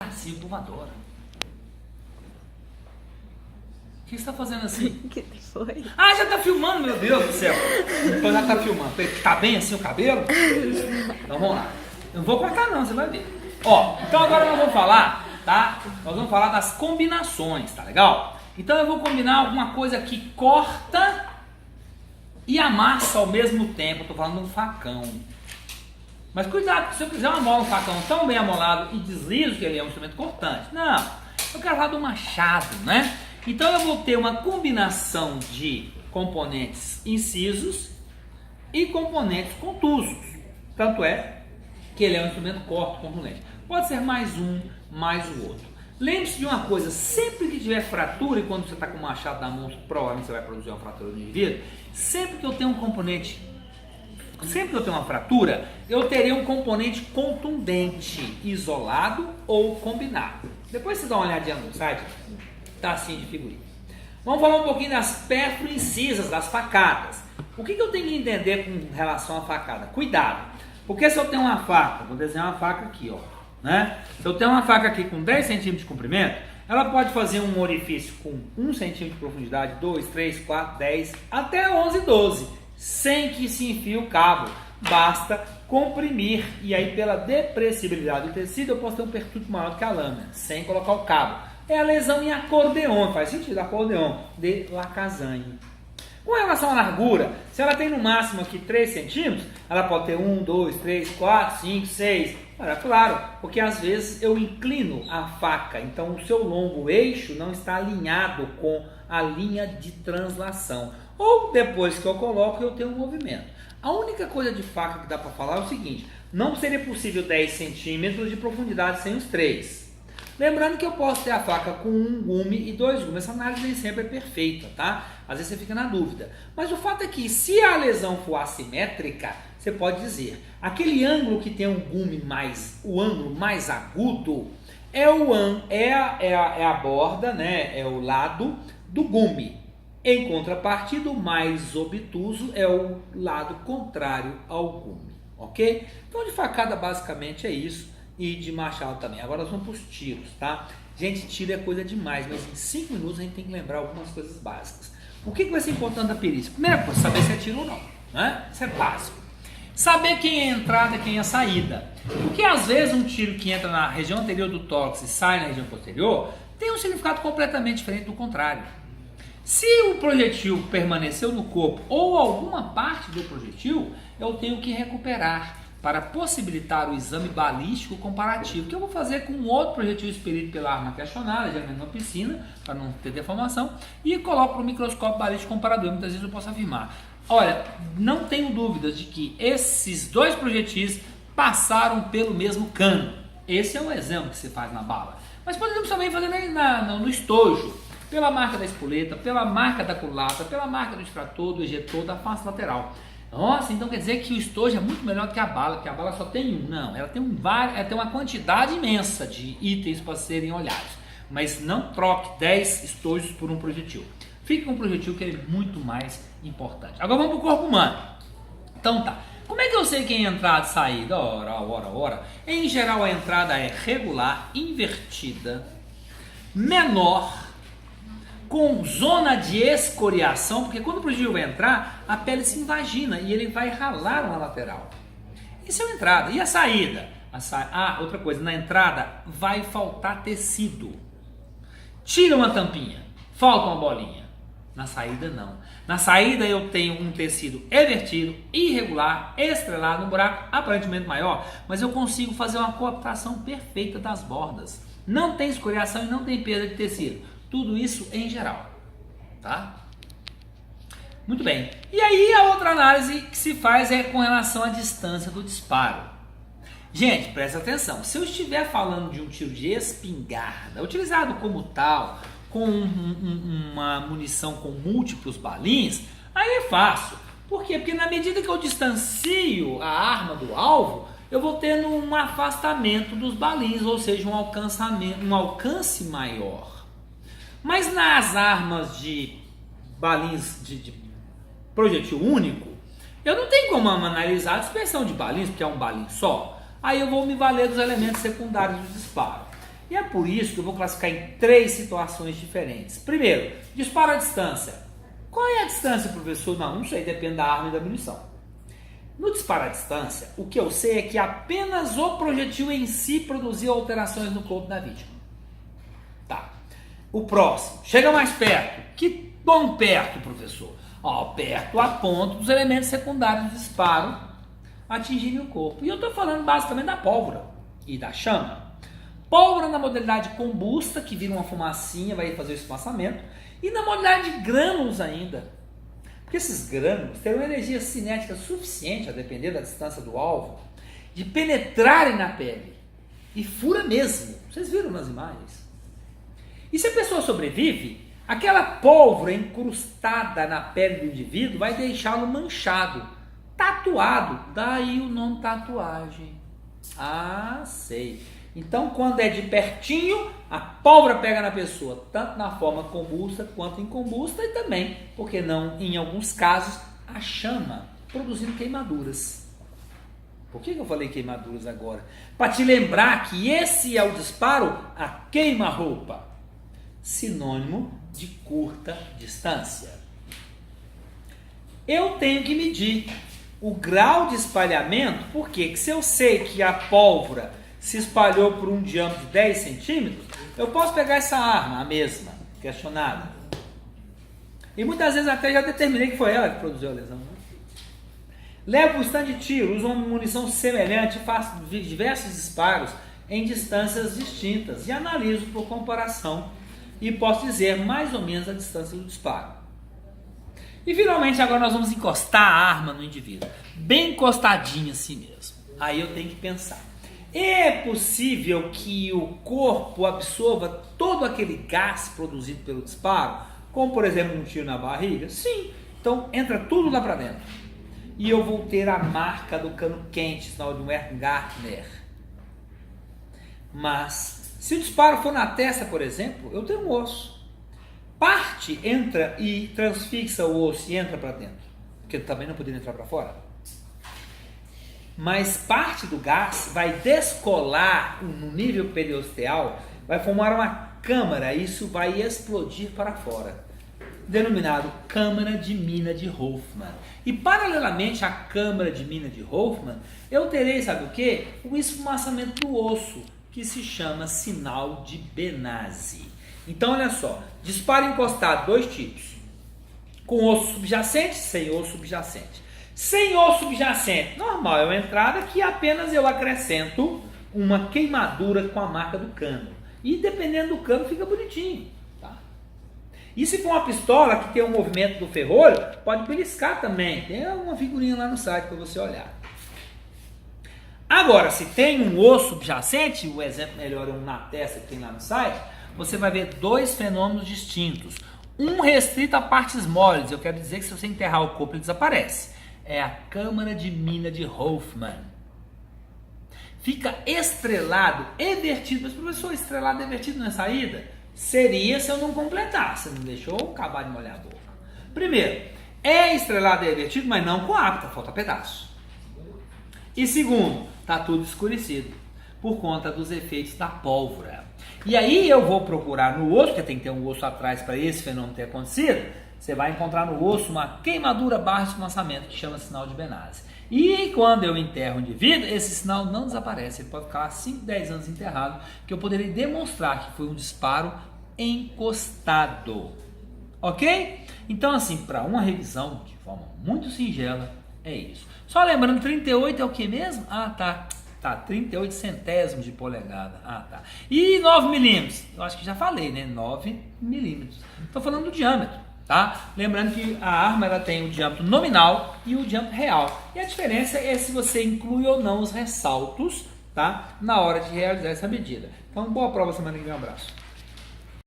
Assim, o povo adora. O que você tá fazendo assim? Que foi? Ah, já tá filmando, meu Deus do céu. Então já tá filmando. Tá bem assim o cabelo? Então vamos lá. Eu não vou cortar não, você vai ver. Ó, então agora nós vamos falar, tá? Nós vamos falar das combinações, tá legal? Então eu vou combinar alguma coisa que corta e amassa ao mesmo tempo. Eu tô falando de um facão. Mas cuidado, se eu quiser uma mola, um facão tão bem amolado e deslizo que ele é um instrumento cortante. Não, eu quero falar do machado, né? Então eu vou ter uma combinação de componentes incisos e componentes contusos. Tanto é que ele é um instrumento corto contundente. Pode ser mais um, mais o outro. Lembre-se de uma coisa, sempre que tiver fratura, e quando você está com o machado na mão, provavelmente você vai produzir uma fratura no indivíduo, sempre que eu tenho um componente, sempre que eu tenho uma fratura, eu terei um componente contundente, isolado ou combinado. Depois você dá uma olhadinha no site, tá assim de figurinha. Vamos falar um pouquinho das perfo-incisas, das facadas. O que eu tenho que entender com relação à facada? Cuidado, porque se eu tenho uma faca, vou desenhar uma faca aqui, ó, né? Se eu tenho uma faca aqui com 10 centímetros de comprimento, ela pode fazer um orifício com 1 centímetro de profundidade, 2, 3, 4, 10, até 11, 12, sem que se enfie o cabo. Basta comprimir, e aí pela depressibilidade do tecido eu posso ter um percurso maior do que a lâmina, sem colocar o cabo. É a lesão em acordeon, faz sentido, acordeon, de Lacazange. Com relação à largura, se ela tem no máximo aqui 3 centímetros, ela pode ter 1, 2, 3, 4, 5, 6. Olha, claro, porque às vezes eu inclino a faca, então o seu longo eixo não está alinhado com a linha de translação. Ou depois que eu coloco, eu tenho um movimento. A única coisa de faca que dá para falar é o seguinte: não seria possível 10 centímetros de profundidade sem os 3. Lembrando que eu posso ter a faca com 1 gume e 2 gumes. Essa análise nem sempre é perfeita, tá? Às vezes você fica na dúvida. Mas o fato é que se a lesão for assimétrica, você pode dizer, aquele ângulo que tem um gume mais, o ângulo mais agudo, é a borda, né? É o lado do gume. Em contrapartida, o mais obtuso é o lado contrário ao gume, ok? Então de facada basicamente é isso. E de machado também. Agora nós vamos para os tiros, tá? Gente, tiro é coisa demais, mas em 5 minutos a gente tem que lembrar algumas coisas básicas. O que vai ser importante da perícia? Primeira coisa, saber se é tiro ou não, né? Isso é básico. Saber quem é a entrada e quem é a saída. Porque às vezes um tiro que entra na região anterior do tórax e sai na região posterior tem um significado completamente diferente do contrário. Se o projetil permaneceu no corpo ou alguma parte do projetil, eu tenho que recuperar para possibilitar o exame balístico comparativo, que eu vou fazer com outro projetil expelido pela arma questionária, geralmente na piscina, para não ter deformação, e coloco no microscópio balístico comparador. Muitas vezes eu posso afirmar: olha, não tenho dúvidas de que esses dois projetis passaram pelo mesmo cano. Esse é um exemplo que se faz na bala. Mas podemos também fazer no estojo, pela marca da espoleta, pela marca da culata, pela marca do extrator, do ejetor, da face lateral. Nossa, então quer dizer que o estojo é muito melhor do que a bala, porque a bala só tem um. Não, ela tem uma quantidade imensa de itens para serem olhados. Mas não troque 10 estojos por um projetil. Fique com um projetil que é muito mais importante. Agora vamos para o corpo humano. Então tá, como é que eu sei quem é entrada e saída? Ora. Em geral a entrada é regular, invertida, menor, com zona de escoriação, porque quando o projetil vai entrar, a pele se invagina e ele vai ralar na lateral. Isso é a entrada. E a saída? Outra coisa, na entrada vai faltar tecido. Tira uma tampinha, falta uma bolinha. Na saída não. Na saída eu tenho um tecido evertido, irregular, estrelado, um buraco aparentemente maior, mas eu consigo fazer uma coaptação perfeita das bordas. Não tem escoriação e não tem perda de tecido. Tudo isso em geral, tá? Muito bem. E aí a outra análise que se faz é com relação à distância do disparo. Gente, presta atenção. Se eu estiver falando de um tiro de espingarda, utilizado como tal, com uma munição com múltiplos balins, aí é fácil. Por quê? Porque na medida que eu distancio a arma do alvo, eu vou tendo um afastamento dos balins, ou seja, um alcance maior. Mas nas armas de balins de projetil único, eu não tenho como analisar a dispersão de balins, porque é um balim só. Aí eu vou me valer dos elementos secundários do disparo. E é por isso que eu vou classificar em 3 situações diferentes. Primeiro, disparo à distância. Qual é a distância, professor? Não sei, depende da arma e da munição. No disparo à distância, o que eu sei é que apenas o projetil em si produzia alterações no corpo da vítima. Tá. O próximo, chega mais perto. Que bom perto, professor? Perto a ponto dos elementos secundários do disparo atingirem o corpo. E eu estou falando basicamente da pólvora e da chama. Pólvora na modalidade combusta, que vira uma fumacinha, vai fazer o espaçamento. E na modalidade de grânulos ainda. Porque esses grânulos terão energia cinética suficiente, a depender da distância do alvo, de penetrarem na pele. E fura mesmo. Vocês viram nas imagens. E se a pessoa sobrevive, aquela pólvora incrustada na pele do indivíduo vai deixá-lo manchado, tatuado. Daí o nome tatuagem. Sei. Então, quando é de pertinho, a pólvora pega na pessoa, tanto na forma combusta quanto incombusta, e também, porque não, em alguns casos, a chama, produzindo queimaduras. Por que eu falei queimaduras agora? Para te lembrar que esse é o disparo a queima-roupa, sinônimo de curta distância. Eu tenho que medir o grau de espalhamento, porque se eu sei que a pólvora se espalhou por um diâmetro de 10 centímetros, eu posso pegar essa arma, a mesma, questionada. E muitas vezes até já determinei que foi ela que produziu a lesão. Levo o stand de tiro, uso uma munição semelhante, faço diversos disparos em distâncias distintas e analiso por comparação e posso dizer mais ou menos a distância do disparo. E finalmente agora nós vamos encostar a arma no indivíduo, bem encostadinho assim mesmo. Aí eu tenho que pensar. É possível que o corpo absorva todo aquele gás produzido pelo disparo, como por exemplo um tiro na barriga? Sim. Então entra tudo lá para dentro. E eu vou ter a marca do cano quente, sinal de um Weingartner. Mas se o disparo for na testa, por exemplo, eu tenho um osso. Parte entra e transfixa o osso e entra para dentro, porque também não poderia entrar para fora. Mas parte do gás vai descolar no nível periosteal, vai formar uma câmara, e isso vai explodir para fora, denominado câmara de mina de Hoffmann. E paralelamente à câmara de mina de Hoffmann, eu terei, sabe o que? O esfumaçamento do osso, que se chama sinal de Benazzi. Então olha só, disparo encostado, 2 tipos, com osso subjacente, sem osso subjacente. Sem osso subjacente, normal, é uma entrada que apenas eu acrescento uma queimadura com a marca do cano. E dependendo do cano fica bonitinho. Tá? E se for uma pistola que tem um movimento do ferrolho, pode beliscar também. Tem uma figurinha lá no site para você olhar. Agora, se tem um osso subjacente, o exemplo melhor é um na testa que tem lá no site, você vai ver 2 fenômenos distintos. Um restrito a partes moles, eu quero dizer que se você enterrar o corpo ele desaparece. É a câmara de mina de Hoffmann. Fica estrelado e vertido. Mas professor, estrelado e vertido não é saída? Seria se eu não completasse. Você não deixou eu acabar de molhar a boca. Primeiro, é estrelado e vertido, mas não com água, falta pedaço. E segundo, está tudo escurecido por conta dos efeitos da pólvora. E aí eu vou procurar no osso, porque tem que ter um osso atrás para esse fenômeno ter acontecido. Você vai encontrar no osso uma queimadura barra esfumaçamento, que chama sinal de Benazzi. E quando eu enterro o indivíduo, esse sinal não desaparece. Ele pode ficar 5, 10 anos enterrado, que eu poderia demonstrar que foi um disparo encostado. Ok? Então assim, para uma revisão de forma muito singela, é isso. Só lembrando, 38 é o que mesmo? Tá, 38 centésimos de polegada. Tá. E 9 milímetros? Eu acho que já falei, né? 9 milímetros. Estou falando do diâmetro. Tá? Lembrando que a arma ela tem o diâmetro nominal e o diâmetro real. E a diferença é se você inclui ou não os ressaltos, tá? Na hora de realizar essa medida. Então, boa prova semana que vem. Um abraço.